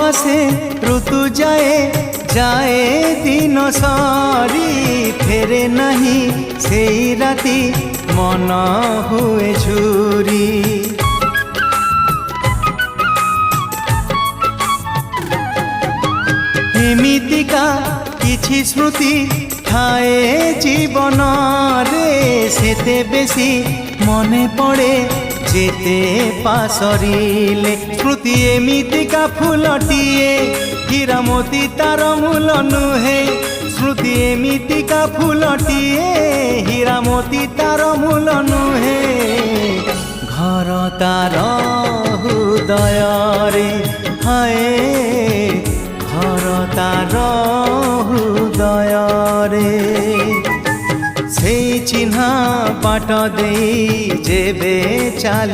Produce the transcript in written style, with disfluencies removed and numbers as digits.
আসে ঋতু যায় যায় দিন সরি ফেরে নাহি সেই রাতি মন হুয়ে ঝুরি এমিতিকা কিছু স্মৃতি থায়ে জীবন রে সেতে বেশি মনে পড়ে যেতে পাশরিলে স্মৃতি এমিতিকা ফুলটিয়ে হীরামতি তার মূল নুহে স্মৃতি এমিতিকা ফুলটিয়ে হীরামতি তার মূল নুহে ঘর তার হৃদୟରେ হায় ঘর তার হৃদୟରେ সেই চিহ্না বাট দেই যেবে চাল